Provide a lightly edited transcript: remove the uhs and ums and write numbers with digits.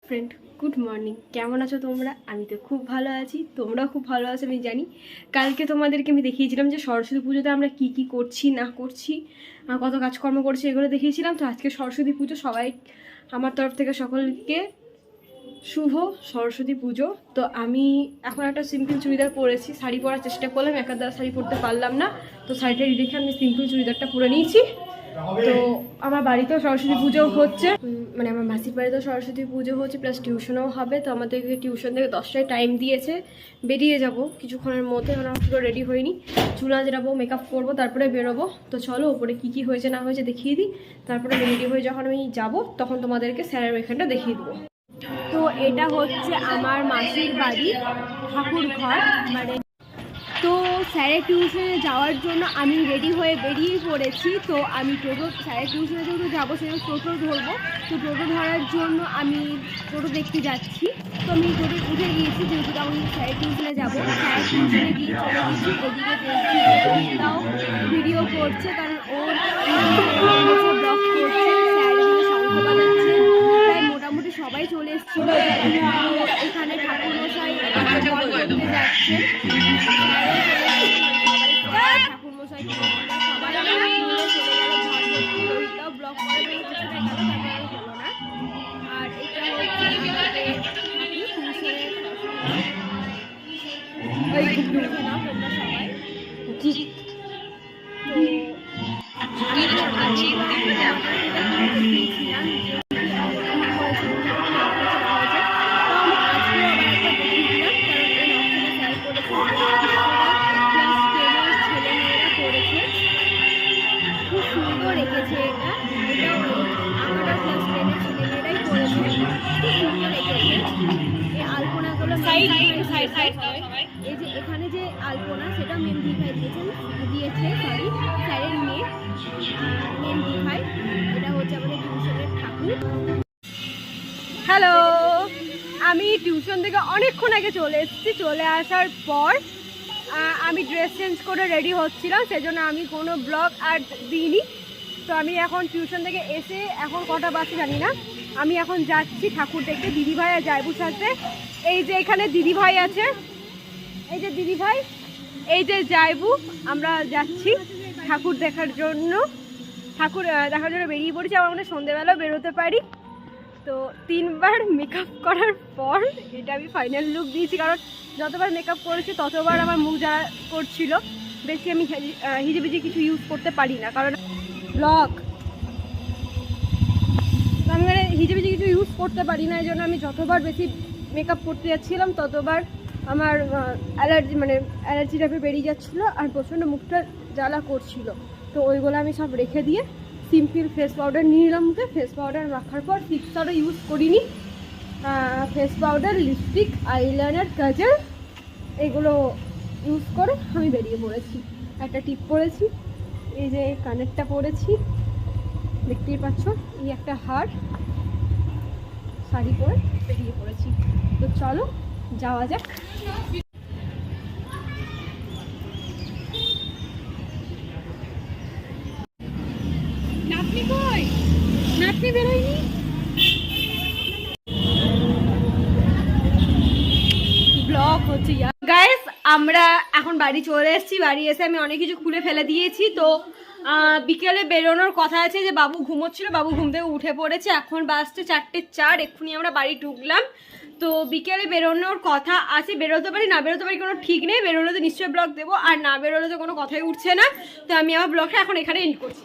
Friend, good morning. কেমন আছো তোমরা? আমি তো খুব ভালো আছি, তোমরাও খুব ভালো আছো আমি জানি। কালকে তোমাদেরকে আমি দেখিয়েছিলাম যে সরস্বতী পুজোতে আমরা কি কি করছি না করছি, কত কাজকর্ম করছি, এগুলো দেখিয়েছিলাম। তো আজকে সরস্বতী পুজো, সবাই আমার তরফ থেকে সকলকে শুভ সরস্বতী পুজো। তো আমি এখন একটা সিম্পল চুড়িদার পরেছি, শাড়ি পরার চেষ্টা করলাম, একার দ্বারা শাড়ি পরতে পারলাম না, তো শাড়িটা রেখে আমি সিম্পল চুড়িদারটা পরে নিয়েছি। তো আমার বাড়িতেও সরস্বতী পুজো হচ্ছে, মানে আমার মাসির বাড়িতেও সরস্বতী পুজো হচ্ছে, প্লাস টিউশনও হবে। তো আমাদেরকে টিউশন থেকে 10টায় টাইম দিয়েছে, বেরিয়ে যাব কিছুক্ষণের মধ্যে। আমরা পুরো রেডি হইনি, চুল আঁচড়াবো, মেকআপ করবো, তারপরে বেরোবো। তো চলো ওপরে কি কি হয়েছে না হয়েছে দেখিয়ে দিই, তারপরে রেডি হয়ে যখন আমি যাব তখন তোমাদেরকে স্যারের ওইখানটা দেখিয়ে দেবো। তো এটা হচ্ছে আমার মাসির বাড়ি, ঠাকুর ঘর মানে। তো স্যারের টিউশনে যাওয়ার জন্য আমি রেডি হয়ে বেরিয়ে পড়েছি। তো আমি স্যারের টিউশনে যেহেতু যাবো সেহেতু টোটো ধরবো। তো টোটো ধরার জন্য আমি টোটো দেখতে যাচ্ছি। তো আমি টোটো উঠে গিয়েছি, যেহেতু আমি স্যারের টিউশনে যাবো। স্যারের টিউশনে গিয়ে চলে গেছি, এদিকে দেখছি তাও ভিডিও করছে, কারণ ওর ব্লগ করছে, স্যার শঙ্খ বাজাচ্ছে। প্রায় মোটামুটি সবাই চলে এসেছিলো। এখানে ঠাকুর মশাই করতে যাচ্ছে, ঠাকুর মশাই সবাই চলে গেল ঘর ভর্তি। রোহিতটাও ব্লগ করে কিছুটা গেল, তারপরে হলো না। আর এটা হচ্ছে তোমরা সবাই জিৎ। এই যে এখানে যে আলপনা, সেটা মেন দীঘায় দিয়েছে স্যারের মেন দীঘায়। এটা হচ্ছে আমাদের টিউশনের ঠাকুর। হ্যালো, আমি টিউশন থেকে অনেকক্ষণ আগে চলে এসেছি। চলে আসার পর আমি ড্রেস চেঞ্জ করে রেডি হচ্ছিলাম, সেজন্য আমি কোনো ব্লগ আর দিইনি। তো আমি এখন টিউশন থেকে এসে, এখন কটা বাজে জানি না, আমি এখন যাচ্ছি ঠাকুর দেখতে দিদিভাই আর জায়বুর সাথে। এই যে এখানে দিদিভাই আছে, এই যে দিদিভাই, এই যে জায়বু, আমরা যাচ্ছি ঠাকুর দেখার জন্য। ঠাকুর দেখার জন্য বেরিয়ে পড়েছি। আমার মনে সন্ধ্যেবেলাও বেরোতে পারি। তো 3বার মেকআপ করার পর এটা আমি ফাইনাল লুক দিয়েছি, কারণ যতবার মেকআপ করেছি ততবার আমার মুখ যারা করছিল। বেশি আমি হিজিবিজি কিছু ইউজ করতে পারি না, কারণ ব্লগ আমি মানে হিজিবিজি কিছু ইউজ করতে পারি না। এই জন্য আমি যতবার বেশি মেকআপ করতে যাচ্ছিলাম ততবার আমার অ্যালার্জি টাইপের বেরিয়ে যাচ্ছিলো, আর প্রচণ্ড মুখটা জ্বালা করছিল। তো ওইগুলো আমি সব রেখে দিয়ে সিম্পল ফেস পাউডার নিয়ে নিলাম মুখে। ফেস পাউডার রাখার পর ফিক্সারও ইউজ করিনি। ফেস পাউডার, লিপস্টিক, আইলাইনার, কাজল, এগুলো ইউজ করে আমি বেরিয়ে পড়েছি। একটা টিপ পরেছি, এই যে কানেরটা পরেছি, দেখতেই পাচ্ছ, এই একটা হার, শাড়ি পরে বেরিয়ে পড়েছি। তো চলো যাওয়া যাক। নাতনি কই? নাতনি বেরোয়নি। ব্লগ হচ্ছে গাইস, আমরা এখন বাড়ি চলে এসেছি। বাড়ি এসে আমি অনেক কিছু খুলে ফেলে দিয়েছি। তো বিকেলে বেরোনোর কথা আছে, যে বাবু ঘুমোচ্ছিল, বাবু ঘুম থেকে উঠে পড়েছে। এখন বাজছে 4:04, এক্ষুনি আমরা বাড়ি ঢুকলাম। তো বিকেলে বেরোনোর কথা আছে, বেরোতে পারি না বেরোতে পারি কোনো ঠিক নেই। বেরোলে তো নিশ্চয়ই ব্লগ দেবো, আর না বেরোলে তো কোনো কথাই উঠছে না। তো আমি আমার ব্লগটা এখন এখানে এন্ড করছি।